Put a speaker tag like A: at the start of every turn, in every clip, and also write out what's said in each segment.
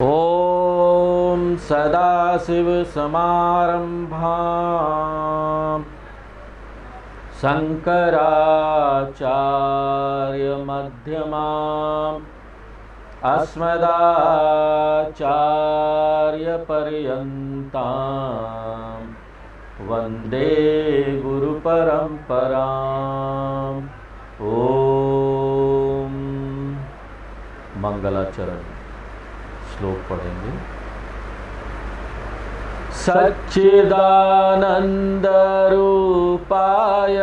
A: ॐ सदाशिवसमारम्भां शङ्कराचार्यमध्यमाम् अस्मदाचार्यपर्यन्तां वन्दे गुरुपरम्पराम्। ॐ मंगलाचरण श्लोक पढ़ेंगे। सच्चिदानंद रूपाय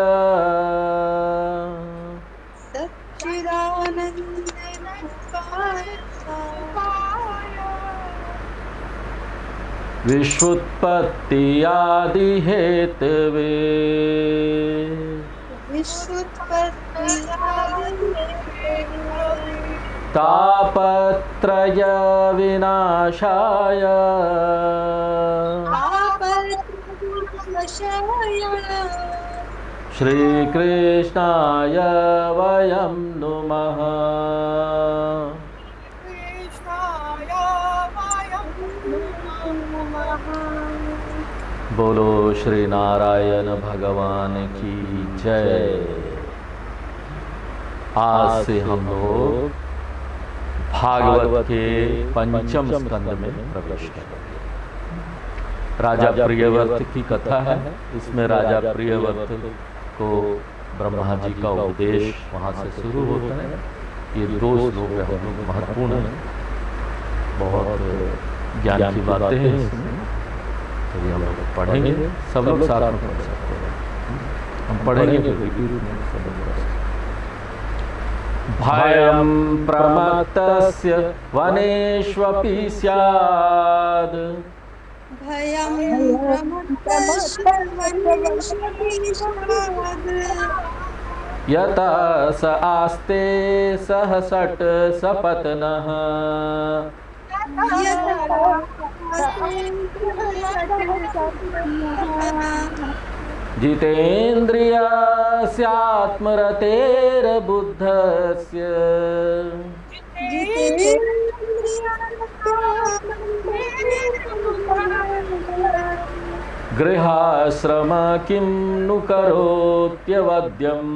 A: विश्वोत्पत्ति आदि हेतवे तापत्रय विनाशाय श्रीकृष्णाय वयं नुमः। बोलो श्री नारायण भगवान की जय। आज से हम लोग भागवत के पंचम स्कंद में प्रवेश करेंगे। राजा प्रियव्रत की कथा है। इसमें राजा प्रियव्रत को ब्रह्मा जी का उपदेश वहाँ से शुरू होता है। ये दो श्लोक महत्वपूर्ण है, बहुत ज्ञान की बातें हैं इसमें, तो ये हम लोग पढ़ेंगे। सब लोग साथ में पढ़ सकते हैं, हम पढ़ेंगे। भयं प्रमत्तस्य वनेष्वपि स्याद् यतः स आस्ते सहसट् सपत्नः जितेन्द्रियस्यात्मरतेर्बुद्धस्य गृहाश्रम किं नु करोत्यवद्यम्।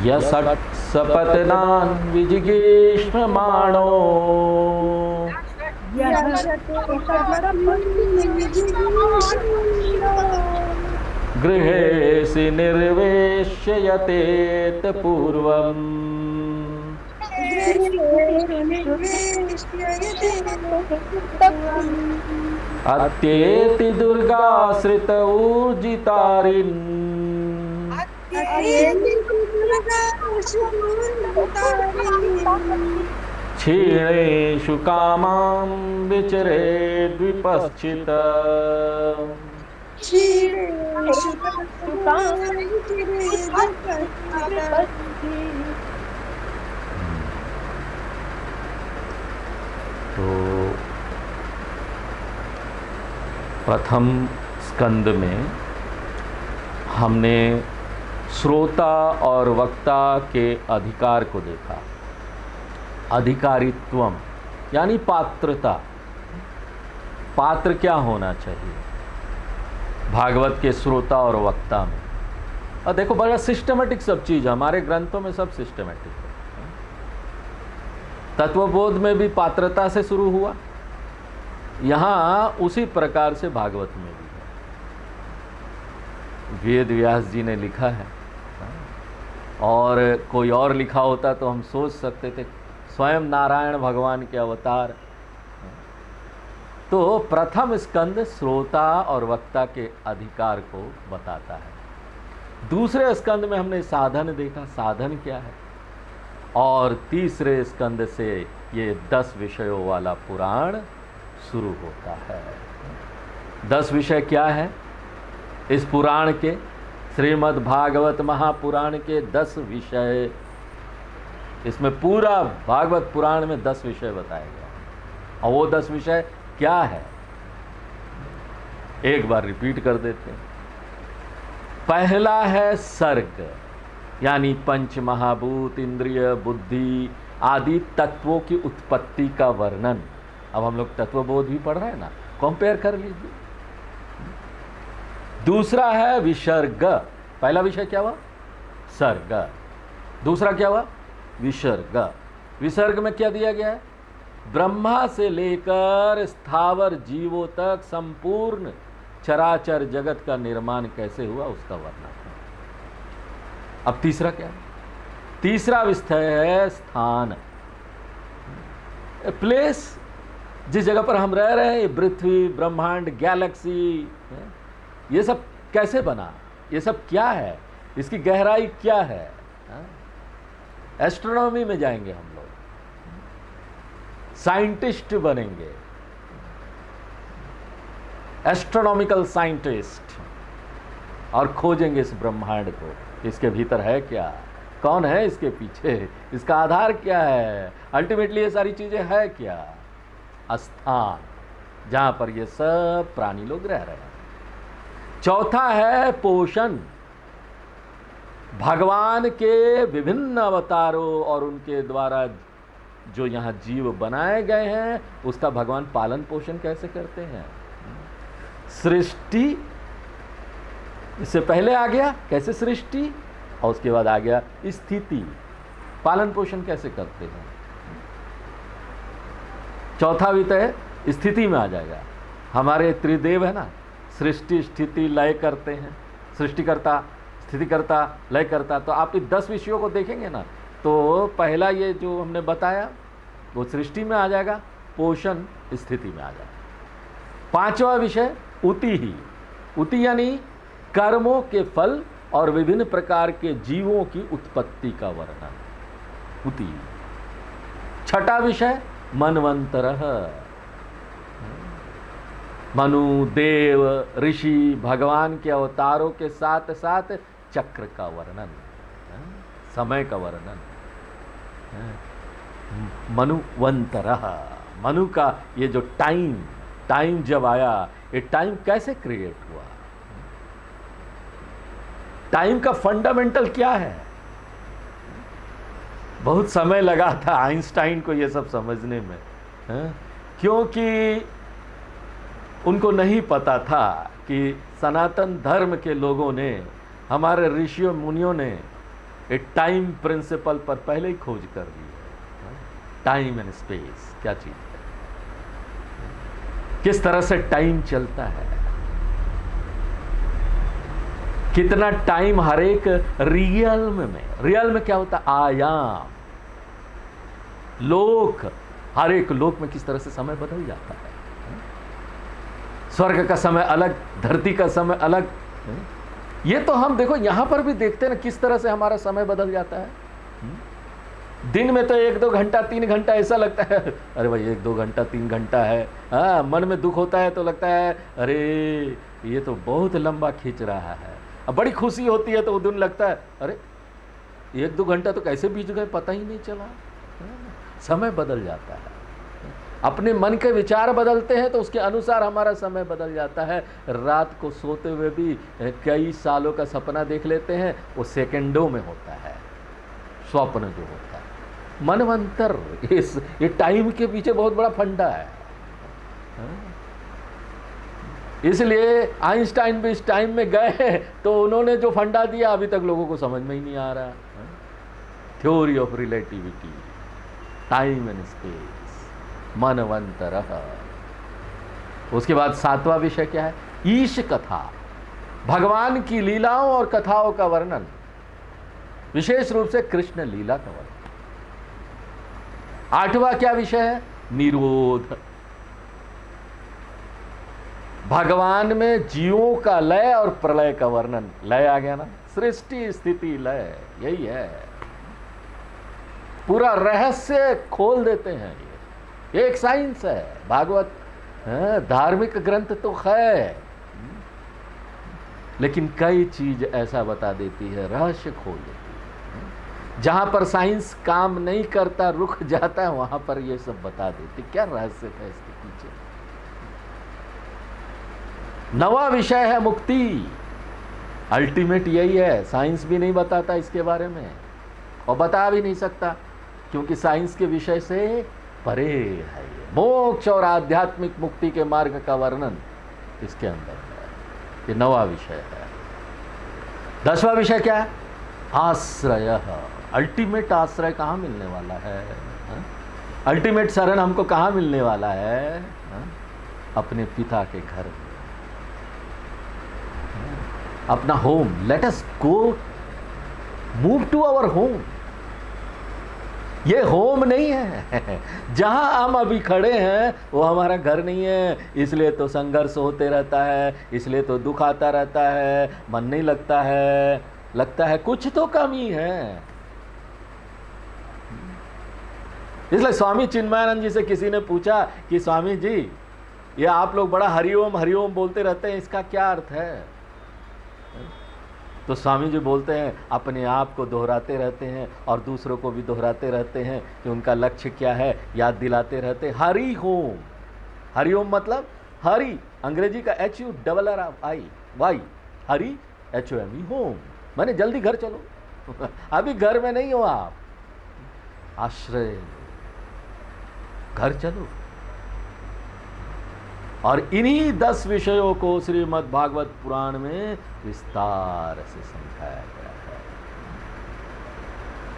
A: यसट् सपत्नान् विजिगीषमाणो गृहेसि निर्वेश्य यतेत पूर्वम्। अत्येति दुर्गाश्रित ऊर्जितारिन् क्षीणेषु कामां विचरेद्विपश्चित्। तो प्रथम स्कंद में हमने श्रोता और वक्ता के अधिकार को देखा। अधिकारित्वम यानी पात्रता। पात्र क्या होना चाहिए भागवत के श्रोता और वक्ता में। और देखो बड़ा सिस्टमेटिक सब चीज़, हमारे ग्रंथों में सब सिस्टमेटिक है। तत्वबोध में भी पात्रता से शुरू हुआ, यहाँ उसी प्रकार से भागवत में भी है। वेद व्यास जी ने लिखा है, और कोई और लिखा होता तो हम सोच सकते थे स्वयं नारायण भगवान के अवतार। तो प्रथम स्कंद श्रोता और वक्ता के अधिकार को बताता है। दूसरे स्कंद में हमने साधन देखा, साधन क्या है। और तीसरे स्कंद से ये 10 विषयों वाला पुराण शुरू होता है। 10 विषय क्या है इस पुराण के? श्रीमद् भागवत महापुराण के 10 विषय। इसमें पूरा भागवत पुराण में 10 विषय बताए गए। और वो 10 विषय क्या है एक बार रिपीट कर देते हैं। पहला है सर्ग, यानी पंच महाभूत, इंद्रिय, बुद्धि आदि तत्वों की उत्पत्ति का वर्णन। अब हम लोग तत्वबोध भी पढ़ रहे हैं ना, कंपेयर कर लीजिए। दूसरा है विसर्ग। पहला विषय क्या हुआ? सर्ग। दूसरा क्या हुआ? विसर्ग। विसर्ग में क्या दिया गया है? ब्रह्मा से लेकर स्थावर जीवों तक संपूर्ण चराचर जगत का निर्माण कैसे हुआ उसका वर्णन है। अब तीसरा क्या है? तीसरा विषय है स्थान, प्लेस, जिस जगह पर हम रह रहे हैं, पृथ्वी, ब्रह्मांड, गैलेक्सी, ये सब कैसे बना, ये सब क्या है, इसकी गहराई क्या है। एस्ट्रोनॉमी में जाएंगे हम लोग, साइंटिस्ट बनेंगे, एस्ट्रोनॉमिकल साइंटिस्ट, और खोजेंगे इस ब्रह्मांड को, इसके भीतर है क्या, कौन है इसके पीछे, इसका आधार क्या है, अल्टीमेटली ये सारी चीजें है क्या। स्थान, जहां पर ये सब प्राणी लोग रह रहे हैं। चौथा है पोषण, भगवान के विभिन्न अवतारों और उनके द्वारा जो यहाँ जीव बनाए गए हैं उसका भगवान पालन पोषण कैसे करते हैं। सृष्टि इससे पहले आ गया, कैसे सृष्टि, और उसके बाद आ गया स्थिति, पालन पोषण कैसे करते हैं। चौथा विषय स्थिति में आ जाएगा। हमारे त्रिदेव है ना, सृष्टि, स्थिति, लय करते हैं, सृष्टिकर्ता, स्थितिकर्ता, लय करता। तो आप 10 विषयों को देखेंगे ना, तो पहला ये जो हमने बताया वो सृष्टि में आ जाएगा, पोषण स्थिति में आ जाएगा। पांचवा विषय उति ही, उति यानी कर्मों के फल और विभिन्न प्रकार के जीवों की उत्पत्ति का वर्णन, उति। छठा विषय मनवंतरः, मनु, देव, ऋषि, भगवान के अवतारों के साथ साथ चक्र का वर्णन, समय का वर्णन, मनुवंतरः, मनु का ये जो टाइम जब आया, ये टाइम कैसे क्रिएट हुआ, टाइम का फंडामेंटल क्या है। बहुत समय लगा था आइंस्टाइन को ये सब समझने में, क्योंकि उनको नहीं पता था कि सनातन धर्म के लोगों ने, हमारे ऋषियों मुनियों ने एक टाइम प्रिंसिपल पर पहले ही खोज कर दी है। टाइम एंड स्पेस क्या चीज है, किस तरह से टाइम चलता है, कितना टाइम हर एक रियल में क्या होता है, आयाम, लोक, हर एक लोक में किस तरह से समय बदल जाता है। स्वर्ग का समय अलग, धरती का समय अलग। ये तो हम देखो यहां पर भी देखते हैं ना, किस तरह से हमारा समय बदल जाता है। दिन में तो 1-2 घंटा 3 घंटा ऐसा लगता है, अरे भाई 1-2 घंटा 3 घंटा है। हाँ, मन में दुख होता है तो लगता है अरे ये तो बहुत लंबा खींच रहा है। अब बड़ी खुशी होती है तो वो दिन लगता है अरे 1-2 घंटा तो कैसे बीत गए पता ही नहीं चला। समय बदल जाता है, अपने मन के विचार बदलते हैं तो उसके अनुसार हमारा समय बदल जाता है। रात को सोते हुए भी कई सालों का सपना देख लेते हैं, वो सेकंडों में होता है स्वप्न जो होता है। मनवंतर, ये टाइम के पीछे बहुत बड़ा फंडा है। इसलिए आइंस्टाइन भी इस टाइम में गए तो उन्होंने जो फंडा दिया अभी तक लोगों को समझ में ही नहीं आ रहा। Theory of relativity, time and space, मनवंतरः। उसके बाद 7वां विषय क्या है, ईश कथा, भगवान की लीलाओं और कथाओं का वर्णन, विशेष रूप से कृष्ण लीला का वर्णन। 8वां क्या विषय है, निरोध, भगवान में जीवों का लय और प्रलय का वर्णन। लय आ गया ना, सृष्टि स्थिति लय, यही है, पूरा रहस्य खोल देते हैं। ये एक साइंस है, भागवत धार्मिक ग्रंथ तो है, लेकिन कई चीज ऐसा बता देती है, रहस्य खोल देती है। जहां पर साइंस काम नहीं करता, रुक जाता है, वहां पर ये सब बता देती क्या रहस्य है इसके पीछे। 9वां विषय है मुक्ति, अल्टीमेट यही है, साइंस भी नहीं बताता इसके बारे में और बता भी नहीं सकता, क्योंकि साइंस के विषय से परे है ये। मोक्ष और आध्यात्मिक मुक्ति के मार्ग का वर्णन इसके अंदर है। ये 9वां विषय है। 10वां विषय क्या है? आश्रय। अल्टीमेट आश्रय कहाँ मिलने वाला है? अल्टीमेट शरण हमको कहाँ मिलने वाला है? अपने पिता के घर में, अपना home. Let us go, move to our home. ये होम नहीं है, जहां हम अभी खड़े हैं वो हमारा घर नहीं है। इसलिए तो संघर्ष होते रहता है, इसलिए तो दुख आता रहता है, मन नहीं लगता है, लगता है कुछ तो कमी है। इसलिए स्वामी चिन्मयानंद जी से किसी ने पूछा कि स्वामी जी, ये आप लोग बड़ा हरिओम हरिओम बोलते रहते हैं, इसका क्या अर्थ है? तो स्वामी जी बोलते हैं, अपने आप को दोहराते रहते हैं और दूसरों को भी दोहराते रहते हैं कि उनका लक्ष्य क्या है, याद दिलाते रहते हैं। हरि ओम। हरि ओम मतलब हरि, अंग्रेजी का HURRI, हरि HOME, होम माने जल्दी घर चलो। अभी घर में नहीं हो आप, आश्रय, घर चलो। और इन्हीं 10 विषयों को श्रीमद् भागवत पुराण में विस्तार से समझाया गया है।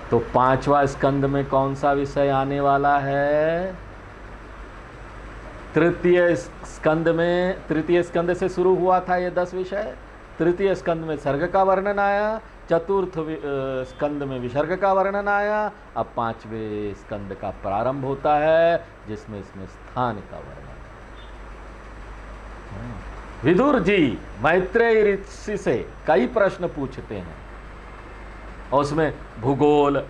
A: तो 5वां स्कंद में कौन सा विषय आने वाला है? तृतीय स्कंद से शुरू हुआ था ये 10 विषय। तृतीय स्कंद में सर्ग का वर्णन आया, चतुर्थ स्कंद में विसर्ग का वर्णन आया, अब 5वें स्कंद का प्रारंभ होता है, जिसमें इसमें स्थान का वर्णन। विदुर जी मैत्रेय ऋषि से कई प्रश्न पूछते हैं और उसमें भूगोल,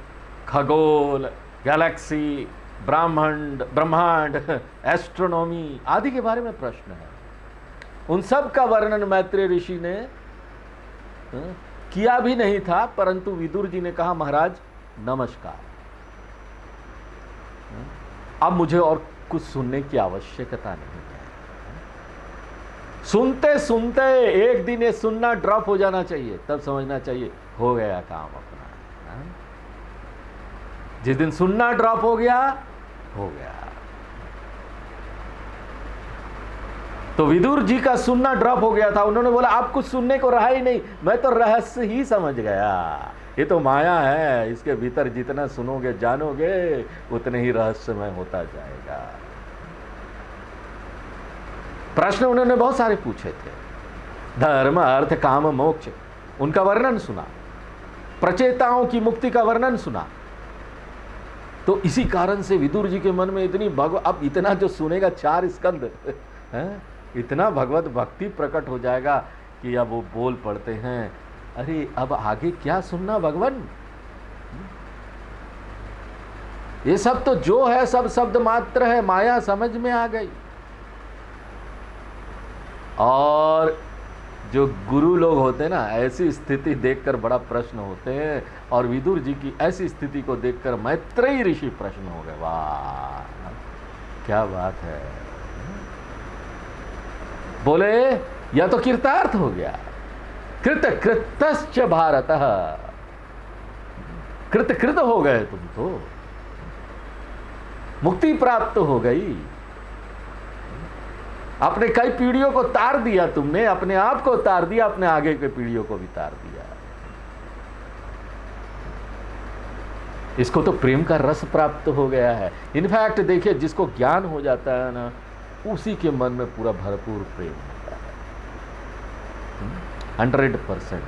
A: खगोल, गैलेक्सी, ब्रह्मांड, एस्ट्रोनॉमी आदि के बारे में प्रश्न है। उन सब का वर्णन मैत्रेय ऋषि ने किया भी नहीं था, परंतु विदुर जी ने कहा, महाराज नमस्कार, अब मुझे और कुछ सुनने की आवश्यकता नहीं है। सुनते सुनते एक दिन ये सुनना ड्रॉप हो जाना चाहिए, तब समझना चाहिए हो गया काम अपना। जिस दिन सुनना ड्रॉप हो गया, हो गया। तो विदुर जी का सुनना ड्रॉप हो गया था। उन्होंने बोला, आप कुछ सुनने को रहा ही नहीं, मैं तो रहस्य ही समझ गया। ये तो माया है, इसके भीतर जितना सुनोगे जानोगे उतने ही रहस्यमय होता जाएगा। प्रश्न उन्होंने बहुत सारे पूछे थे, धर्म, अर्थ, काम, मोक्ष, उनका वर्णन सुना, प्रचेताओं की मुक्ति का वर्णन सुना। तो इसी कारण से विदुर जी के मन में इतनी अब इतना जो सुनेगा 4 स्कंद इतना भगवत भक्ति प्रकट हो जाएगा कि अब वो बोल पड़ते हैं, अरे अब आगे क्या सुनना भगवान, ये सब तो जो है सब शब्द मात्र है, माया समझ में आ गई। और जो गुरु लोग होते हैं ना, ऐसी स्थिति देखकर बड़ा प्रश्न होते हैं, और विदुर जी की ऐसी स्थिति को देखकर मैत्रेय ऋषि प्रश्न हो गए, वाह क्या बात है। बोले यह तो कृतार्थ हो गया, कृतश्च भारतः, कृत हो गए तुम तो, मुक्ति प्राप्त हो गई, अपने कई पीढ़ियों को तार दिया तुमने, अपने आप को तार दिया, अपने आगे के पीढ़ियों को भी तार दिया। इसको तो प्रेम का रस प्राप्त हो गया है। इनफैक्ट देखिए, जिसको ज्ञान हो जाता है ना, उसी के मन में पूरा भरपूर प्रेम होता है, 100%।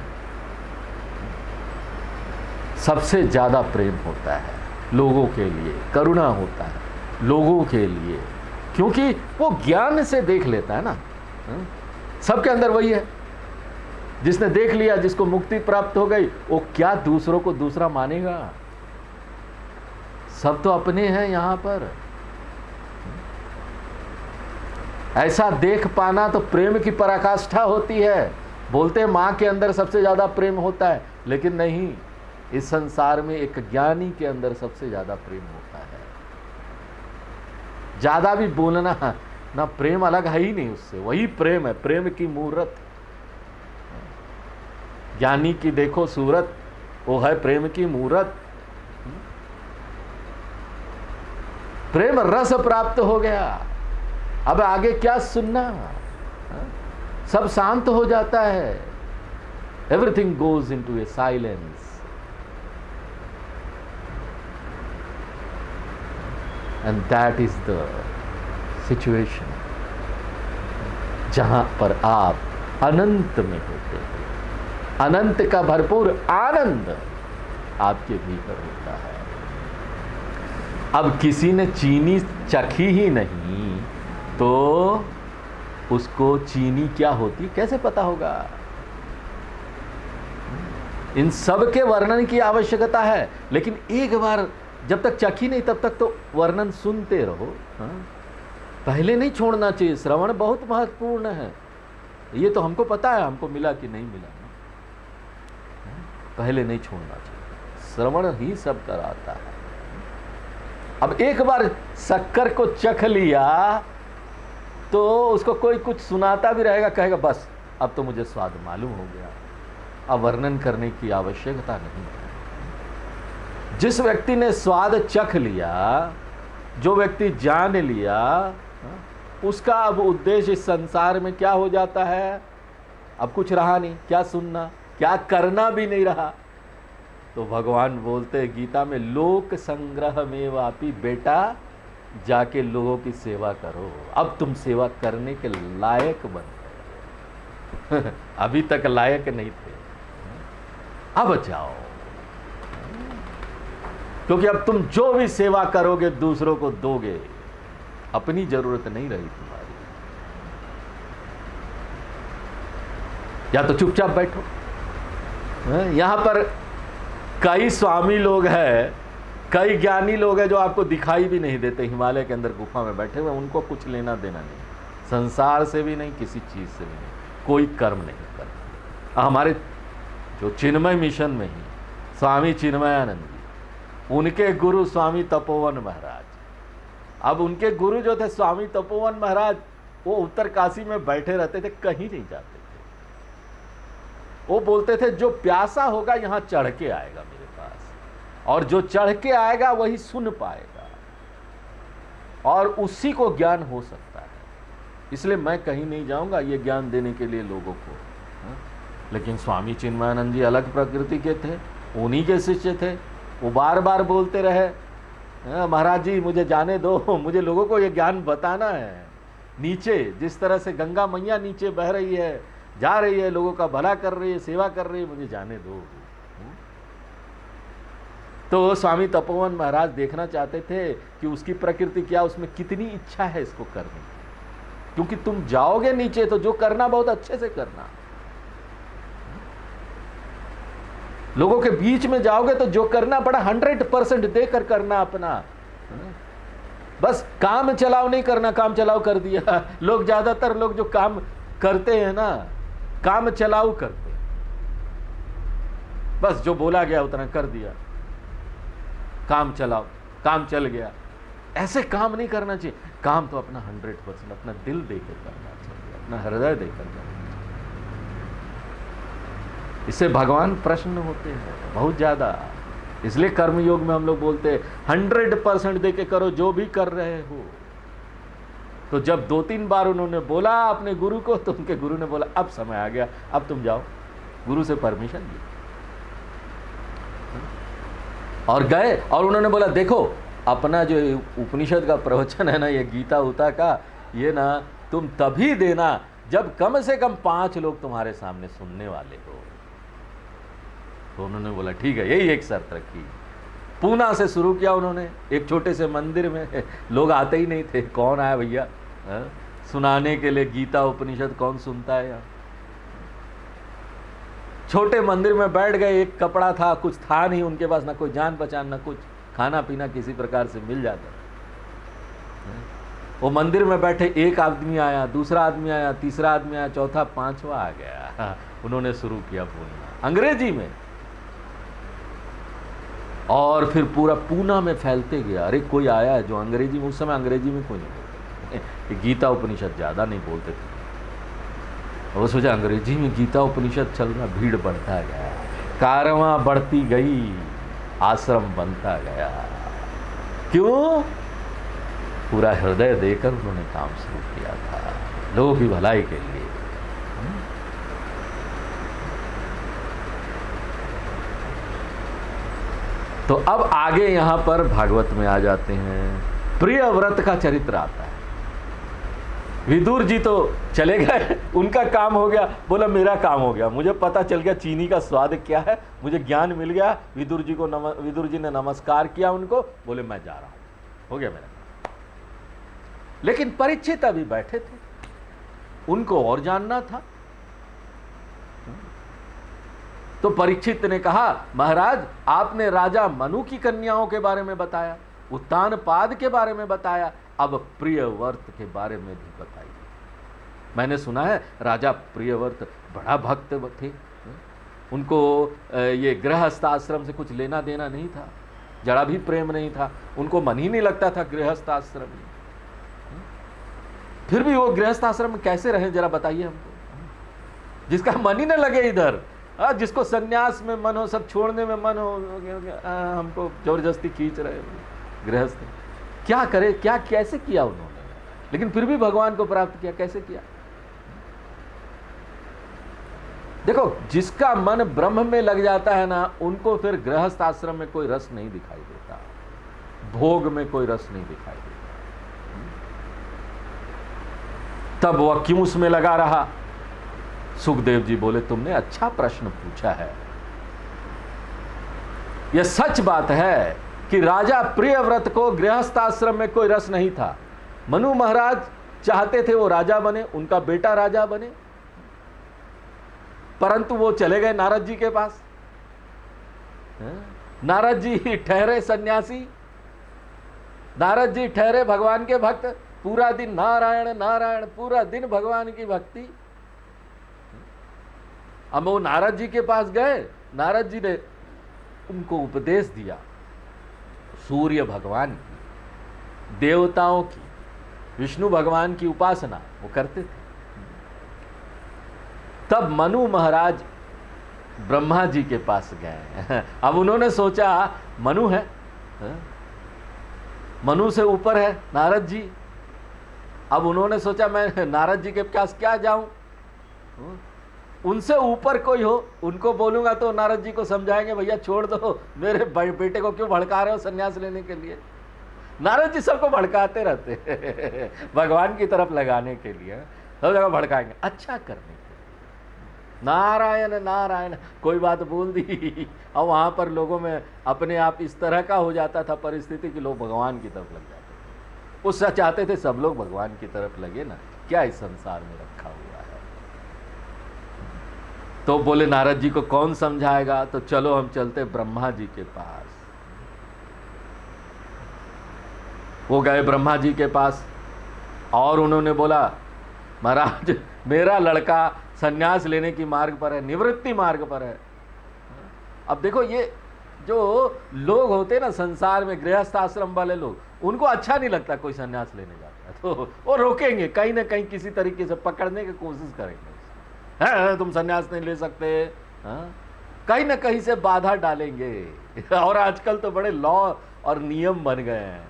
A: सबसे ज्यादा प्रेम होता है लोगों के लिए, करुणा होता है लोगों के लिए, क्योंकि वो ज्ञान से देख लेता है ना। सबके अंदर वही है, जिसने देख लिया, जिसको मुक्ति प्राप्त हो गई, वो क्या दूसरों को दूसरा मानेगा? सब तो अपने हैं यहाँ पर। ऐसा देख पाना तो प्रेम की पराकाष्ठा होती है। बोलते हैं माँ के अंदर सबसे ज्यादा प्रेम होता है, लेकिन नहीं, इस संसार में एक ज्ञानी के अंदर सबसे ज्यादा प्रेम होता है। ज्यादा भी बोलना ना, प्रेम अलग है ही नहीं उससे, वही प्रेम है, प्रेम की मूर्त। ज्ञानी की देखो सूरत, वो है प्रेम की मूरत। प्रेम रस प्राप्त हो गया, अब आगे क्या सुनना, सब शांत हो जाता है। Everything goes into a silence and that is the situation जहां पर आप अनंत में होते हैं। अनंत का भरपूर आनंद आपके भीतर होता है। अब किसी ने चीनी चखी ही नहीं तो उसको चीनी क्या होती कैसे पता होगा? इन सब के वर्णन की आवश्यकता है, लेकिन एक बार जब तक चखी नहीं तब तक तो वर्णन सुनते रहो। पहले नहीं छोड़ना चाहिए। श्रवण बहुत महत्वपूर्ण है। ये तो हमको पता है हमको मिला कि नहीं मिला, पहले नहीं छोड़ना चाहिए। श्रवण ही सब कराता है। अब एक बार शक्कर को चख लिया तो उसको कोई कुछ सुनाता भी रहेगा, कहेगा बस अब तो मुझे स्वाद मालूम हो गया, अब वर्णन करने की आवश्यकता नहीं है। जिस व्यक्ति ने स्वाद चख लिया, जो व्यक्ति जान लिया, उसका अब उद्देश्य इस संसार में क्या हो जाता है? अब कुछ रहा नहीं, क्या सुनना, क्या करना भी नहीं रहा। तो भगवान बोलते गीता में, लोक संग्रह में वापी, बेटा जाके लोगों की सेवा करो। अब तुम सेवा करने के लायक बन गए। अभी तक लायक नहीं थे, अब जाओ, क्योंकि अब तुम जो भी सेवा करोगे दूसरों को दोगे, अपनी जरूरत नहीं रही तुम्हारी। या तो चुपचाप बैठो। यहां पर कई स्वामी लोग हैं, कई ज्ञानी लोग हैं जो आपको दिखाई भी नहीं देते, हिमालय के अंदर गुफा में बैठे हुए, उनको कुछ लेना देना नहीं, संसार से भी नहीं, किसी चीज से भी नहीं, कोई कर्म नहीं करते। हमारे जो चिन्मय मिशन में ही स्वामी चिन्मयानंद जी, उनके गुरु स्वामी तपोवन महाराज, अब उनके गुरु जो थे स्वामी तपोवन महाराज, वो उत्तर काशी में बैठे रहते थे, कहीं नहीं जाते थे। वो बोलते थे जो प्यासा होगा यहां चढ़ के आएगा मेरे पास, और जो चढ़ के आएगा वही सुन पाएगा, और उसी को ज्ञान हो सकता है। इसलिए मैं कहीं नहीं जाऊंगा ये ज्ञान देने के लिए लोगों को। लेकिन स्वामी चिन्मयानंद जी अलग प्रकृति के थे, उन्हीं के शिष्य थे। वो बार बार बोलते रहे, महाराज जी मुझे जाने दो, मुझे लोगों को ये ज्ञान बताना है। नीचे जिस तरह से गंगा मैया नीचे बह रही है, जा रही है, लोगों का भला कर रही है, सेवा कर रही है, मुझे जाने दो। तो स्वामी तपोवन महाराज देखना चाहते थे कि उसकी प्रकृति क्या, उसमें कितनी इच्छा है इसको करने की। क्योंकि तुम जाओगे नीचे तो जो करना बहुत अच्छे से करना, लोगों के बीच में जाओगे तो जो करना बड़ा 100% देकर करना अपना। बस काम चलाओ नहीं करना, काम चलाओ कर दिया। लोग ज्यादातर लोग जो काम करते हैं ना, काम चलाओ करते, बस जो बोला गया उतना कर दिया, काम चलाओ, काम चल गया। ऐसे काम नहीं करना चाहिए। काम तो अपना 100% अपना दिल देकर करना चाहिए, अपना हृदय देकर करना चाहिए। इससे भगवान प्रसन्न होते हैं बहुत ज्यादा। इसलिए कर्मयोग में हम लोग बोलते हैं 100% देके करो जो भी कर रहे हो। तो जब 2-3 बार उन्होंने बोला अपने गुरु को, तो उनके गुरु ने बोला अब समय आ गया, अब तुम जाओ। गुरु से परमिशन ली और गए, और उन्होंने बोला देखो अपना जो उपनिषद का प्रवचन है ना, ये गीता उता का, ये ना तुम तभी देना जब कम से कम 5 लोग तुम्हारे सामने सुनने वाले हो। तो उन्होंने बोला ठीक है, यही एक शर्त रखी। पूना से शुरू किया उन्होंने, एक छोटे से मंदिर में, लोग आते ही नहीं थे, कौन आया भैया सुनाने के लिए गीता उपनिषद, कौन सुनता है यार। छोटे मंदिर में बैठ गए, एक कपड़ा था, कुछ था नहीं उनके पास, ना कोई जान पहचान, ना कुछ, खाना पीना किसी प्रकार से मिल जाता। वो मंदिर में बैठे, एक आदमी आया, दूसरा आदमी आया, तीसरा आदमी आया, चौथा, 5वां आ गया। उन्होंने शुरू किया पूना अंग्रेजी में, और फिर पूरा पूना में फैलते गया। अरे कोई आया है जो अंग्रेजी में, उस समय अंग्रेजी में कोई नहीं बोलते, गीता उपनिषद ज़्यादा नहीं बोलते थे। वो सोचा अंग्रेजी में गीता उपनिषद चल रहा, भीड़ बढ़ता गया, कारवां बढ़ती गई, आश्रम बनता गया। क्यों? पूरा हृदय देकर उन्होंने काम शुरू किया था, लोगों की भलाई के लिए। तो अब आगे यहां पर भागवत में आ जाते हैं, प्रिय व्रत का चरित्र आता है। विदुर जी तो चले गए, उनका काम हो गया, बोला मेरा काम हो गया, मुझे पता चल गया चीनी का स्वाद क्या है, मुझे ज्ञान मिल गया। विदुर जी ने नमस्कार किया उनको, बोले मैं जा रहा हूं, हो गया मेरा काम। लेकिन परीक्षित अभी बैठे थे, उनको और जानना था। तो परीक्षित ने कहा, महाराज आपने राजा मनु की कन्याओं के बारे में बताया, उत्तानपाद के बारे में बताया, अब प्रियव्रत के बारे में भी बताइए। मैंने सुना है राजा प्रियव्रत बड़ा भक्त थे, उनको ये गृहस्थ आश्रम से कुछ लेना देना नहीं था, जरा भी प्रेम नहीं था, उनको मन ही नहीं लगता था गृहस्थ आश्रम में। फिर भी वो गृहस्थ आश्रम में कैसे रहे, जरा बताइए हमको। जिसका मन ही न लगे इधर, जिसको सन्यास में मन हो, सब छोड़ने में मन हो, हमको जबरदस्ती खींच रहे गृहस्थ। क्या करे, क्या कैसे किया उन्होंने, लेकिन फिर भी भगवान को प्राप्त किया। कैसे किया? देखो, जिसका मन ब्रह्म में लग जाता है ना, उनको फिर गृहस्थ आश्रम में कोई रस नहीं दिखाई देता, भोग में कोई रस नहीं दिखाई देता। तब वह क्यों उसमें लगा रहा? सुखदेव जी बोले, तुमने अच्छा प्रश्न पूछा है। यह सच बात है कि राजा प्रियव्रत को गृहस्थ आश्रम में कोई रस नहीं था। मनु महाराज चाहते थे वो राजा बने, उनका बेटा राजा बने, परंतु वो चले गए नारद जी के पास। नारद जी ठहरे सन्यासी, नारद जी ठहरे भगवान के भक्त, पूरा दिन नारायण नारायण, पूरा दिन भगवान की भक्ति। अब वो नारद जी के पास गए, नारद जी ने उनको उपदेश दिया सूर्य भगवान की, देवताओं की, विष्णु भगवान की उपासना वो करते थे। तब मनु महाराज ब्रह्मा जी के पास गए। अब उन्होंने सोचा मनु है, मनु से ऊपर है नारद जी। अब उन्होंने सोचा मैं नारद जी के पास क्या जाऊं, उनसे ऊपर कोई हो, उनको बोलूंगा तो नारद जी को समझाएंगे भैया छोड़ दो, मेरे बेटे को क्यों भड़का रहे हो सन्यास लेने के लिए। नारद जी सबको भड़काते रहते भगवान की तरफ लगाने के लिए, सब जगह भड़काएंगे अच्छा करने के लिए। नारायण नारायण कोई बात बोल दी, और वहां पर लोगों में अपने आप इस तरह का हो जाता था परिस्थिति कि लोग भगवान की तरफ लग जाते थे। उससे चाहते थे सब लोग भगवान की तरफ लगे ना, क्या इस संसार में रखा हुआ है। तो बोले नारद जी को कौन समझाएगा, तो चलो हम चलते ब्रह्मा जी के पास। वो गए ब्रह्मा जी के पास और उन्होंने बोला महाराज मेरा लड़का सन्यास लेने की मार्ग पर है, निवृत्ति मार्ग पर है। अब देखो ये जो लोग होते ना संसार में गृहस्थ आश्रम वाले लोग, उनको अच्छा नहीं लगता कोई सन्यास लेने जाता है, तो वो रोकेंगे, कहीं ना कहीं किसी तरीके से पकड़ने की कोशिश करेंगे। तुम सन्यास नहीं ले सकते, कहीं ना कहीं से बाधा डालेंगे। और आजकल तो बड़े लॉ और नियम बन गए हैं,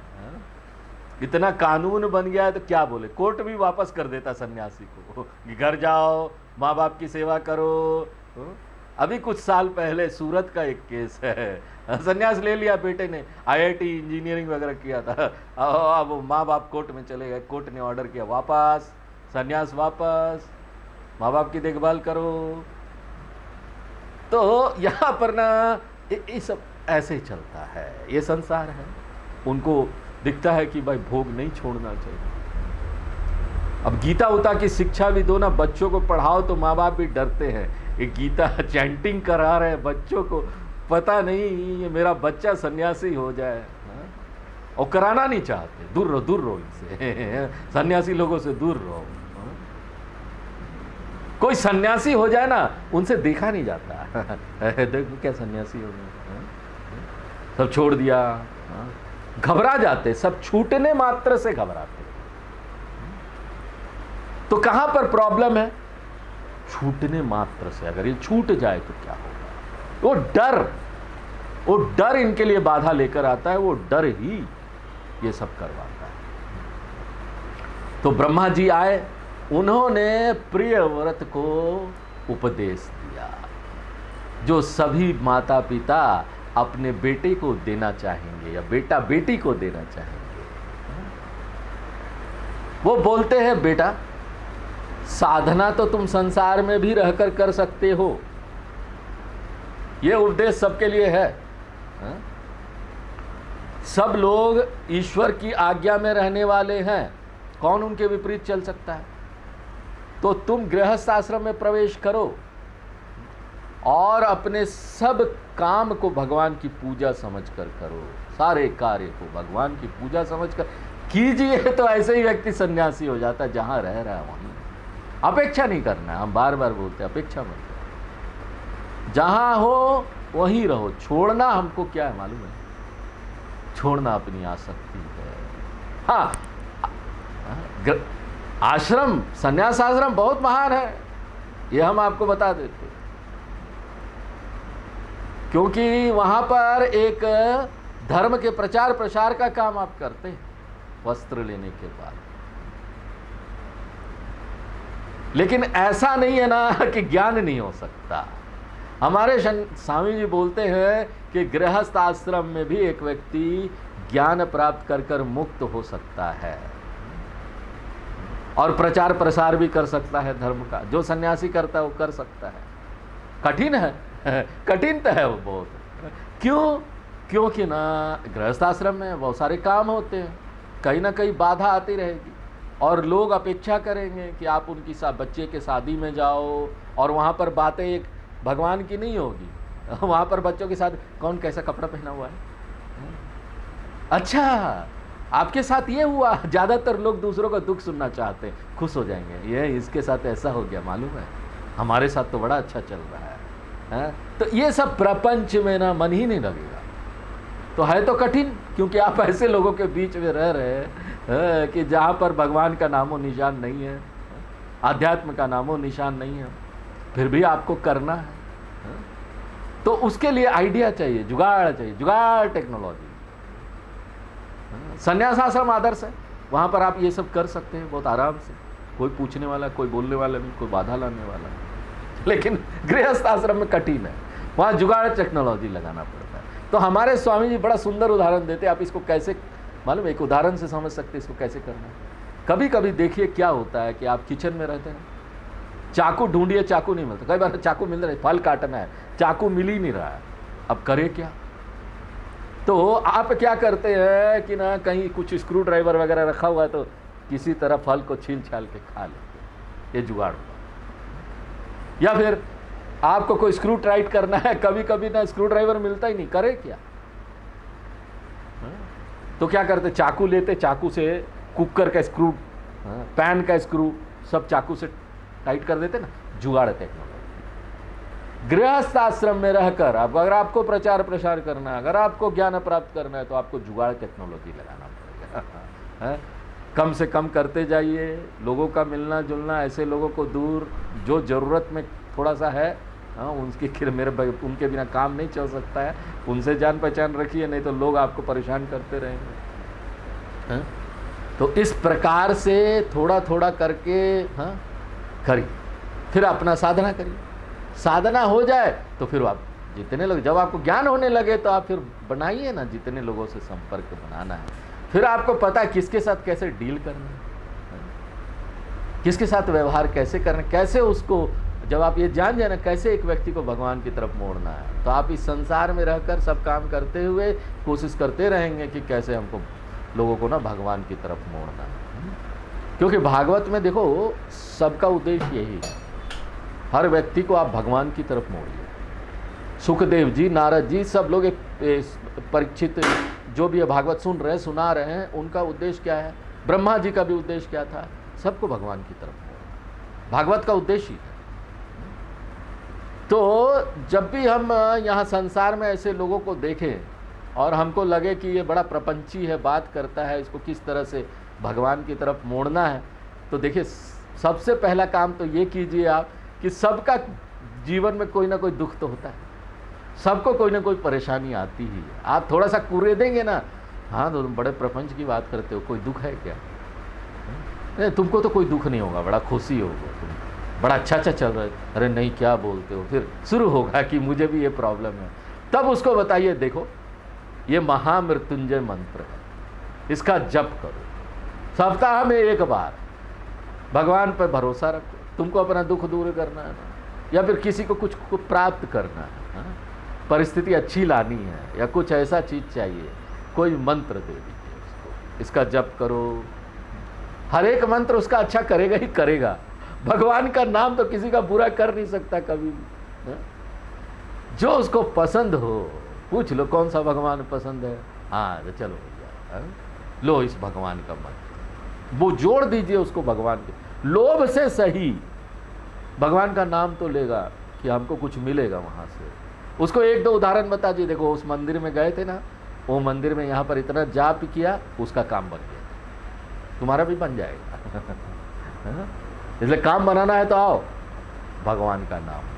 A: इतना कानून बन गया है तो क्या बोले, कोर्ट भी वापस कर देता सन्यासी को, घर जाओ माँ बाप की सेवा करो। अभी कुछ साल पहले सूरत का एक केस है, सन्यास ले लिया बेटे ने, IIT इंजीनियरिंग वगैरह किया था, अब माँ बाप कोर्ट में चले गए, कोर्ट ने ऑर्डर किया वापस, सन्यास वापस, माँ बाप की देखभाल करो। तो यहाँ पर ना ये सब ऐसे ही चलता है, ये संसार है। उनको दिखता है कि भाई भोग नहीं छोड़ना चाहिए। अब गीता उता की शिक्षा भी दो ना, बच्चों को पढ़ाओ तो माँ बाप भी डरते हैं, ये गीता चैंटिंग करा रहे हैं बच्चों को, पता नहीं ये मेरा बच्चा सन्यासी हो जाए, और कराना नहीं चाहते, दूर रहो इनसे सन्यासी लोगों से दूर रहो। कोई सन्यासी हो जाए ना, उनसे देखा नहीं जाता देखो क्या सन्यासी हो गए, सब छोड़ दिया, घबरा जाते, सब छूटने मात्र से घबराते। तो कहां पर प्रॉब्लम है? छूटने मात्र से, अगर ये छूट जाए तो क्या होगा। वो डर इनके लिए बाधा लेकर आता है, वो डर ही ये सब करवाता है। तो ब्रह्मा जी आए, उन्होंने प्रिय व्रत को उपदेश दिया, जो सभी माता पिता अपने बेटे को देना चाहेंगे या बेटा बेटी को देना चाहेंगे। वो बोलते हैं, बेटा साधना तो तुम संसार में भी रहकर कर सकते हो, ये उपदेश सबके लिए है। सब लोग ईश्वर की आज्ञा में रहने वाले हैं, कौन उनके विपरीत चल सकता है। तो तुम गृहस्थ आश्रम में प्रवेश करो और अपने सब काम को भगवान की पूजा समझकर करो, सारे कार्य को भगवान की पूजा समझकर कीजिए। तो ऐसे ही व्यक्ति सन्यासी हो जाता है, जहां रह रहा है वहीं। अपेक्षा नहीं करना, हम बार बार बोलते हैं अपेक्षा मत करो, जहां हो वहीं रहो। छोड़ना हमको क्या है मालूम है, छोड़ना अपनी आसक्ति है। हाँ, आश्रम, संन्यास आश्रम बहुत महान है, ये हम आपको बता देते, क्योंकि वहां पर एक धर्म के प्रचार प्रसार का काम आप करते हैं वस्त्र लेने के बाद। लेकिन ऐसा नहीं है ना कि ज्ञान नहीं हो सकता। हमारे स्वामी जी बोलते हैं कि गृहस्थ आश्रम में भी एक व्यक्ति ज्ञान प्राप्त कर कर मुक्त हो सकता है और प्रचार प्रसार भी कर सकता है धर्म का। जो सन्यासी करता है वो कर सकता है। कठिन है, कठिन तो है वो बहुत। क्यों? क्योंकि ना गृहस्थ आश्रम में बहुत सारे काम होते हैं, कहीं ना कहीं बाधा आती रहेगी और लोग अपेक्षा करेंगे कि आप उनकी बच्चे के शादी में जाओ और वहाँ पर बातें एक भगवान की नहीं होगी। वहाँ पर बच्चों के साथ कौन कैसा कपड़ा पहना हुआ है, अच्छा आपके साथ ये हुआ। ज़्यादातर लोग दूसरों का दुख सुनना चाहते हैं, खुश हो जाएंगे, ये इसके साथ ऐसा हो गया मालूम है, हमारे साथ तो बड़ा अच्छा चल रहा है। तो ये सब प्रपंच में ना मन ही नहीं लगेगा, तो है तो कठिन, क्योंकि आप ऐसे लोगों के बीच में रह रहे हैं कि जहाँ पर भगवान का नामो निशान नहीं है, आध्यात्म का नामो निशान नहीं है, फिर भी आपको करना है। तो उसके लिए आइडिया चाहिए, जुगाड़ चाहिए, जुगाड़ टेक्नोलॉजी। संन्यास आश्रम आदर्श है, वहाँ पर आप ये सब कर सकते हैं बहुत आराम से, कोई पूछने वाला, कोई बोलने वाला नहीं, कोई बाधा लाने वाला नहीं। लेकिन गृहस्थ आश्रम में कठिन है, वहाँ जुगाड़ टेक्नोलॉजी लगाना पड़ता है। तो हमारे स्वामी जी बड़ा सुंदर उदाहरण देते हैं, आप इसको कैसे मालूम, एक उदाहरण से समझ सकते हैं इसको कैसे करना है। कभी कभी देखिए क्या होता है कि आप किचन में रहते हैं, चाकू ढूंढिए, चाकू नहीं मिलता। कई बार चाकू मिल रहा है, फल काटना है, चाकू मिल ही नहीं रहा है, अब करे क्या। तो आप क्या करते हैं कि ना कहीं कुछ स्क्रू ड्राइवर वगैरह रखा हुआ है, तो किसी तरह फल को छील छाल के खा लेते, ये जुगाड़ होगा। या फिर आपको कोई स्क्रू टाइट करना है, कभी कभी ना स्क्रू ड्राइवर मिलता ही नहीं, करे क्या। तो क्या करते, चाकू लेते, चाकू से कुकर का स्क्रू, पैन का स्क्रू सब चाकू से टाइट कर देते ना, जुगाड़ टेक्नोलॉजी। गृहस्थ आश्रम में रहकर आप, अगर आपको प्रचार प्रसार करना है, अगर आपको ज्ञान प्राप्त करना है, तो आपको जुगाड़ टेक्नोलॉजी लगाना पड़ेगा। कम से कम करते जाइए, लोगों का मिलना जुलना, ऐसे लोगों को दूर जो ज़रूरत में थोड़ा सा है, उनके उनके बिना काम नहीं चल सकता है, उनसे जान पहचान रखिए, नहीं तो लोग आपको परेशान करते रहेंगे। तो इस प्रकार से थोड़ा थोड़ा करके करिए, फिर अपना साधना करिए। साधना हो जाए तो फिर आप जितने लोग, जब आपको ज्ञान होने लगे तो आप फिर बनाइए ना, जितने लोगों से संपर्क बनाना है, फिर आपको पता है किसके साथ कैसे डील करना है, किसके साथ व्यवहार कैसे करना, कैसे उसको, जब आप ये जान जाए ना कैसे एक व्यक्ति को भगवान की तरफ मोड़ना है, तो आप इस संसार में रहकर सब काम करते हुए कोशिश करते रहेंगे कि कैसे हमको लोगों को ना भगवान की तरफ मोड़ना है। क्योंकि भागवत में देखो सबका उद्देश्य यही है, हर व्यक्ति को आप भगवान की तरफ मोड़िए। सुखदेव जी, नारद जी, सब लोग एक परीक्षित जो भी भागवत सुन रहे हैं, सुना रहे हैं, उनका उद्देश्य क्या है, ब्रह्मा जी का भी उद्देश्य क्या था, सबको भगवान की तरफ मोड़ना, भागवत का उद्देश्य है। तो जब भी हम यहाँ संसार में ऐसे लोगों को देखें और हमको लगे कि ये बड़ा प्रपंची है, बात करता है, इसको किस तरह से भगवान की तरफ मोड़ना है, तो देखिए सबसे पहला काम तो ये कीजिए आप कि सबका जीवन में कोई ना कोई दुख तो होता है, सबको कोई ना कोई परेशानी आती ही है। आप थोड़ा सा कुरे देंगे ना, हाँ तो तुम बड़े प्रपंच की बात करते हो, कोई दुख है क्या? नहीं, तुमको तो कोई दुख नहीं होगा, बड़ा खुशी होगा, तुम बड़ा अच्छा चल रहा है। अरे नहीं, क्या बोलते हो? फिर शुरू होगा कि मुझे भी ये प्रॉब्लम है। तब उसको बताइए, देखो ये महामृत्युंजय मंत्र है, इसका जप करो सप्ताह में एक बार, भगवान पर भरोसा रखो। तुमको अपना दुख दूर करना है ना, या फिर किसी को कुछ को प्राप्त करना है, परिस्थिति अच्छी लानी है, या कुछ ऐसा चीज़ चाहिए, कोई मंत्र दे दीजिए उसको, इसका जप करो। हर एक मंत्र उसका अच्छा करेगा ही करेगा। भगवान का नाम तो किसी का बुरा कर नहीं सकता कभी भी। जो उसको पसंद हो, पूछ लो कौन सा भगवान पसंद है, हाँ तो चलो भैया लो इस भगवान का मंत्र, वो जोड़ दीजिए उसको भगवान के। लोभ से सही भगवान का नाम तो लेगा कि हमको कुछ मिलेगा वहाँ से। उसको एक दो उदाहरण बता दिए, देखो उस मंदिर में गए थे ना, वो मंदिर में यहाँ पर इतना जाप किया, उसका काम बन गया, तुम्हारा भी बन जाएगा। इसलिए काम बनाना है तो आओ, भगवान का नाम लो।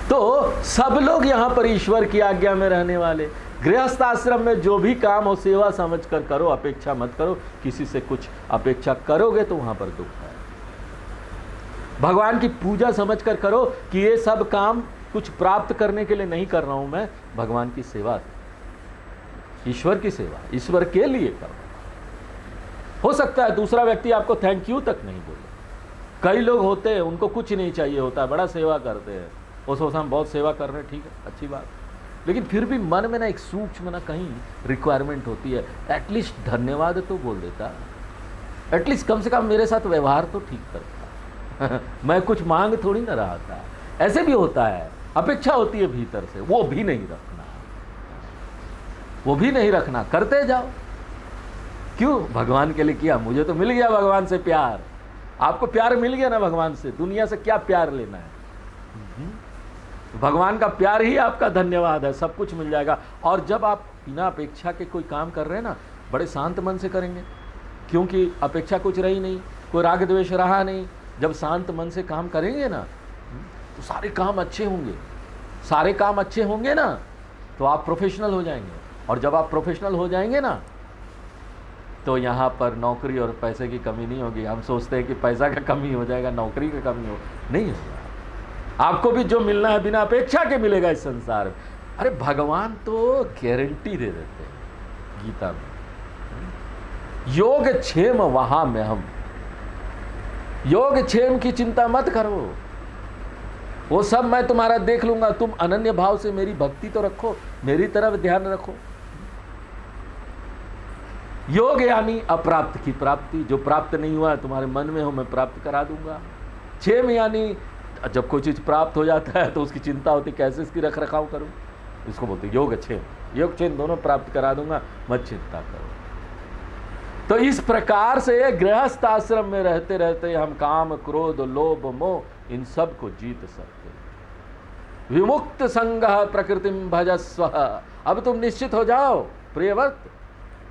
A: तो सब लोग यहां पर ईश्वर की आज्ञा में रहने वाले। गृहस्थ आश्रम में जो भी काम हो सेवा समझकर करो, अपेक्षा मत करो। किसी से कुछ अपेक्षा करोगे तो वहां पर दुख है। भगवान की पूजा समझकर करो कि ये सब काम कुछ प्राप्त करने के लिए नहीं कर रहा हूं मैं, भगवान की सेवा, ईश्वर की सेवा, ईश्वर के लिए करो। हो सकता है दूसरा व्यक्ति आपको थैंक यू तक नहीं बोले। कई लोग होते हैं उनको कुछ नहीं चाहिए होता, बड़ा सेवा करते हैं, वो सोचता हम बहुत सेवा कर रहे हैं, ठीक है अच्छी बात, लेकिन फिर भी मन में ना एक सूक्ष्म ना कहीं रिक्वायरमेंट होती है, एटलीस्ट धन्यवाद तो बोल देता, एटलीस्ट कम से कम मेरे साथ व्यवहार तो ठीक करता। मैं कुछ मांग थोड़ी ना रहा था। ऐसे भी होता है, अपेक्षा होती है भीतर से, वो भी नहीं रखना, वो भी नहीं रखना, करते जाओ। क्यों? भगवान के लिए किया, मुझे तो मिल गया भगवान से प्यार। आपको प्यार मिल गया ना भगवान से, दुनिया से क्या प्यार लेना है? भगवान का प्यार ही आपका धन्यवाद है, सब कुछ मिल जाएगा। और जब आप बिना अपेक्षा के कोई काम कर रहे हैं ना, बड़े शांत मन से करेंगे, क्योंकि अपेक्षा कुछ रही नहीं, कोई राग द्वेष रहा नहीं। जब शांत मन से काम करेंगे ना तो सारे काम अच्छे होंगे, सारे काम अच्छे होंगे ना तो आप प्रोफेशनल हो जाएंगे। और जब आप प्रोफेशनल हो जाएंगे ना तो यहाँ पर नौकरी और पैसे की कमी नहीं होगी। हम सोचते हैं कि पैसा का कमी हो जाएगा, नौकरी का कमी हो, नहीं होगा। आपको भी जो मिलना है बिना अपेक्षा के मिलेगा इस संसार में। अरे भगवान तो गारंटी दे देते हैं गीता में, योग क्षेम वहां में हम, योग क्षेम की चिंता मत करो, वो सब मैं तुम्हारा देख लूंगा। तुम अनन्य भाव से मेरी भक्ति तो रखो, मेरी तरफ ध्यान रखो। योग यानी अप्राप्त की प्राप्ति, जो प्राप्त नहीं हुआ तुम्हारे मन में हो मैं प्राप्त करा दूंगा। क्षेम यानी जब कोई चीज प्राप्त हो जाता है तो उसकी चिंता होती कैसे इसकी रख रखाव करूं, इसको बोलते योग क्षेम। योग क्षेम दोनों प्राप्त करा दूंगा, मत चिंता करो। तो इस प्रकार से गृहस्थ आश्रम में रहते रहते हम काम क्रोध लोभ मोह इन सब को जीत सकते हैं। विमुक्त संगः प्रकृतिम भजस्व। अब तुम निश्चित हो जाओ प्रियव्रत,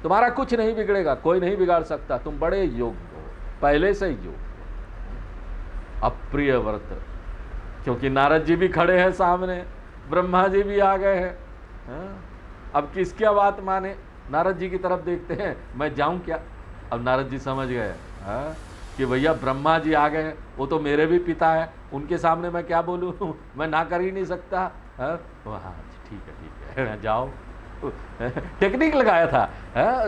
A: तुम्हारा कुछ नहीं बिगड़ेगा, कोई नहीं बिगाड़ सकता, तुम बड़े योग्य हो, पहले से ही योग्य हो। अब प्रियव्रत, क्योंकि नारद जी भी खड़े हैं सामने, ब्रह्मा जी भी आ गए हैं, अब किसकी बात माने? नारद जी की तरफ देखते हैं, मैं जाऊं क्या? अब नारद जी समझ गए कि भैया ब्रह्मा जी आ गए, वो तो मेरे भी पिता है, उनके सामने मैं क्या बोलूं, मैं ना कर ही नहीं सकता। हाँ ठीक है जाओ। टेक्निक लगाया था,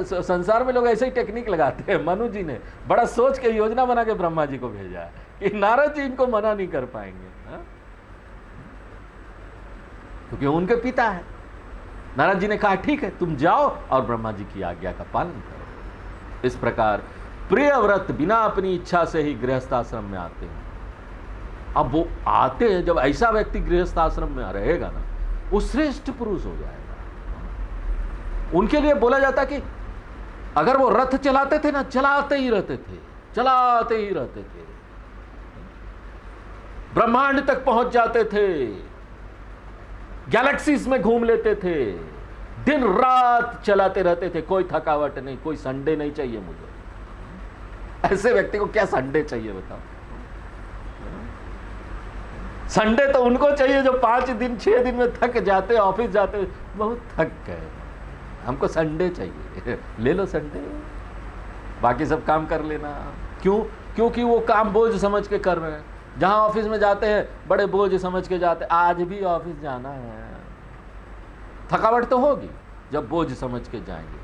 A: संसार में लोग ऐसे ही टेक्निक लगाते हैं। मनु जी ने बड़ा सोच के योजना बना के ब्रह्मा जी को भेजा कि नारद जी इनको मना नहीं कर पाएंगे, क्योंकि उनके पिता है। नारद जी ने कहा ठीक है तुम जाओ और ब्रह्मा जी की आज्ञा का पालन करो। इस प्रकार प्रियव्रत बिना अपनी इच्छा से ही गृहस्थाश्रम में आते हैं। अब वो आते हैं, जब ऐसा व्यक्ति गृहस्थाश्रम में रहेगा ना, वो श्रेष्ठ पुरुष हो जाएगा। उनके लिए बोला जाता कि अगर वो रथ चलाते थे ना, चलाते ही रहते थे, चलाते ही रहते थे, ब्रह्मांड तक पहुंच जाते थे, गैलेक्सीज में घूम लेते थे, दिन रात चलाते रहते थे, कोई थकावट नहीं, कोई संडे नहीं चाहिए मुझे। ऐसे व्यक्ति को क्या संडे चाहिए बताओ? संडे तो उनको चाहिए जो 5 दिन 6 दिन में थक जाते, ऑफिस जाते, बहुत थक गए, हमको संडे चाहिए। ले लो संडे, बाकी सब काम कर लेना। क्यों? क्योंकि वो काम बोझ समझ के कर रहे हैं। जहां ऑफिस में जाते हैं बड़े बोझ समझ के जाते, आज भी ऑफिस जाना है, थकावट तो होगी जब बोझ समझ के जाएंगे।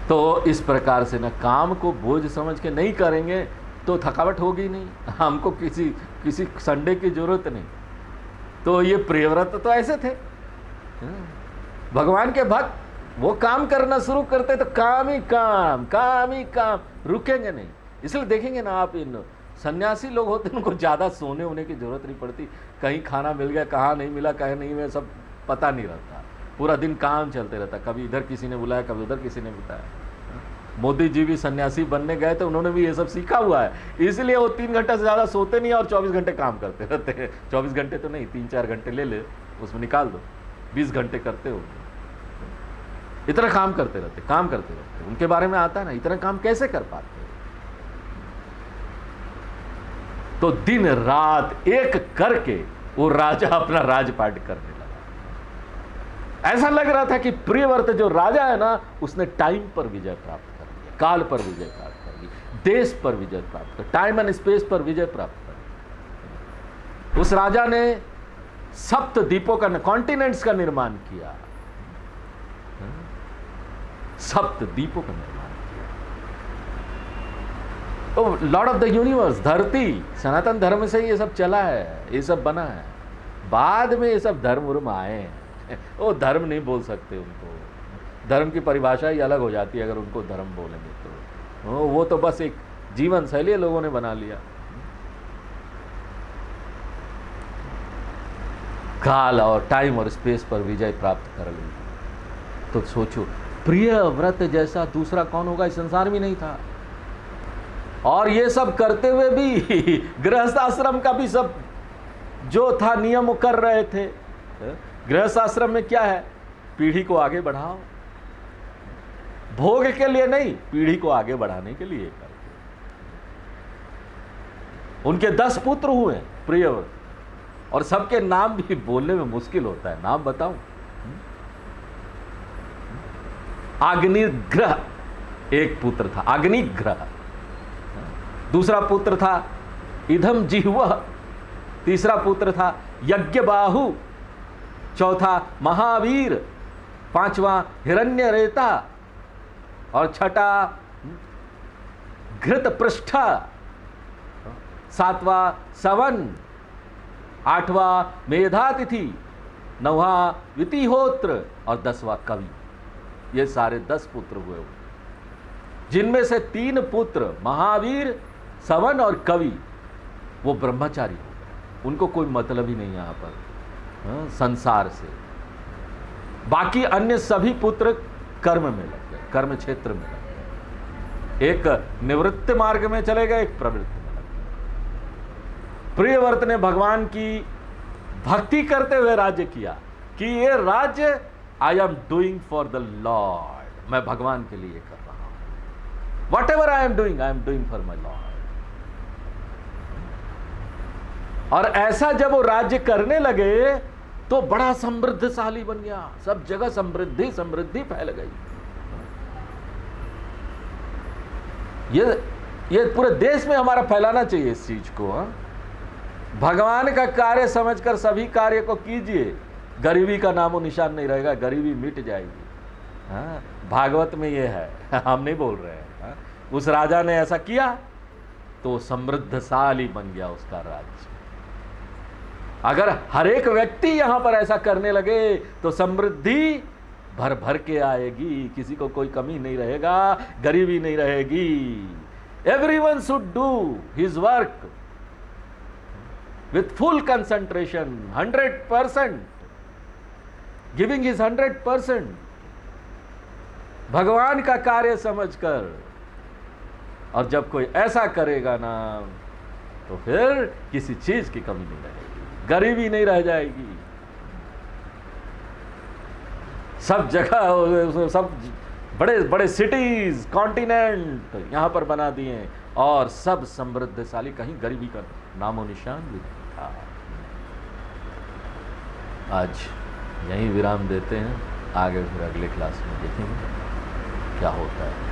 A: तो इस प्रकार से ना, काम को बोझ समझ के नहीं करेंगे तो थकावट होगी नहीं, हमको किसी संडे की जरूरत नहीं। तो ये प्रियव्रत तो ऐसे थे, भगवान के भक्त, वो काम करना शुरू करते तो काम ही काम, रुकेंगे नहीं। इसलिए देखेंगे ना आप, इन सन्यासी लोग होते हैं उनको ज़्यादा सोने होने की जरूरत नहीं पड़ती, कहीं खाना मिल गया, कहाँ नहीं मिला, कहीं नहीं मिला, सब पता नहीं रहता, पूरा दिन काम चलते रहता, कभी इधर किसी ने बुलाया, कभी उधर किसी ने बताया। मोदी जी भी सन्यासी बनने गए तो उन्होंने भी ये सब सीखा हुआ है, इसलिए वो 3 घंटा से ज़्यादा सोते नहीं और 24 घंटे काम करते रहते हैं। 24 घंटे तो नहीं, 3-4 घंटे ले उसमें निकाल दो, 20 घंटे करते हो, इतना काम करते रहते। उनके बारे में आता है ना, इतना काम कैसे कर पाते? तो दिन रात एक करके वो राजा अपना राजपाट करने लगा। ऐसा लग रहा था कि प्रियव्रत जो राजा है ना, उसने टाइम पर विजय प्राप्त कर लिया, काल पर विजय प्राप्त कर ली, देश पर विजय प्राप्त कर, टाइम एंड स्पेस पर विजय प्राप्त कर। उस राजा ने सप्त द्वीपों का, कॉन्टिनेंट्स का निर्माण किया, सप्त द्वीपों का निर्माण किया। तो लॉर्ड ऑफ द यूनिवर्स, धरती, सनातन धर्म से ये सब चला है, ये सब बना है। बाद में ये सब धर्म उर्म आए हैं, वो धर्म नहीं बोल सकते उनको, धर्म की परिभाषा ही अलग हो जाती है अगर उनको धर्म बोलेंगे तो। वो तो बस एक जीवन शैली लोगों ने बना लिया। काल और टाइम और स्पेस पर विजय प्राप्त कर ली। तो सोचो, प्रियव्रत जैसा दूसरा कौन होगा? इस संसार में नहीं था। और ये सब करते हुए भी गृहस्थ आश्रम का भी सब जो था नियम कर रहे थे। गृहस्थ आश्रम में क्या है? पीढ़ी को आगे बढ़ाओ, भोग के लिए नहीं, पीढ़ी को आगे बढ़ाने के लिए करते। उनके 10 पुत्र हुए प्रियव्रत, और सबके नाम भी बोलने में मुश्किल होता है, नाम बताऊं? अग्निग्रह एक पुत्र था, अग्निग्रह। दूसरा पुत्र था इधम जिह्वः, तीसरा पुत्र था यज्ञबाहु, चौथा महावीर, पांचवा हिरण्यरेता, और छठा घृतपृष्ठा, सातवां सवन, आठवां मेधातिथि, नौवां वितिहोत्र और 10वां कवि। ये सारे 10 पुत्र हुए, जिनमें से 3 पुत्र महावीर, सवन और कवि वो ब्रह्मचारी हो गए, उनको कोई मतलब ही नहीं यहाँ पर संसार से। बाकी अन्य सभी पुत्र कर्म में लग गए, कर्म क्षेत्र में लग गए, एक निवृत्त मार्ग में चले गए, एक प्रवृत्ति में लग गए। प्रियव्रत ने भगवान की भक्ति करते हुए राज्य किया कि ये राज्य I am doing for the Lord, मैं भगवान के लिए कर रहा हूं। What ever I am doing for my lord. और ऐसा जब वो राज्य करने लगे तो बड़ा समृद्धशाली बन गया, सब जगह समृद्धि समृद्धि फैल गई। ये पूरे देश में हमारा फैलाना चाहिए इस चीज को। भगवान का कार्य समझकर सभी कार्य को कीजिए, गरीबी का नामो निशान नहीं रहेगा, गरीबी मिट जाएगी। हाँ, भागवत में ये है, हम नहीं बोल रहे हैं। हाँ? उस राजा ने ऐसा किया तो समृद्धशाली बन गया उसका राज्य। अगर हर एक व्यक्ति यहां पर ऐसा करने लगे तो समृद्धि भर भर के आएगी, किसी को कोई कमी नहीं रहेगा, गरीबी नहीं रहेगी। Everyone should do his work with full concentration, 100%, giving his 100%, भगवान का कार्य समझकर। और जब कोई ऐसा करेगा ना तो फिर किसी चीज की कमी नहीं रहेगी, गरीबी नहीं रह जाएगी, सब जगह सब बड़े बड़े सिटीज, कॉन्टिनेंट यहाँ पर बना दिए और सब समृद्धशाली, कहीं गरीबी का नामो निशान भी नहीं था। आज यहीं विराम देते हैं, आगे फिर अगले क्लास में देखेंगे क्या होता है।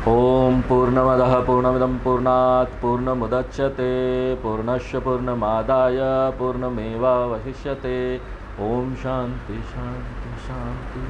A: ओम पूर्णमदः पूर्णमिदं पूर्णात् पूर्णमुदच्यते पूर्णस्य पूर्णमादाय पूर्णमेवावशिष्यते। ओम शांति शांति शांति।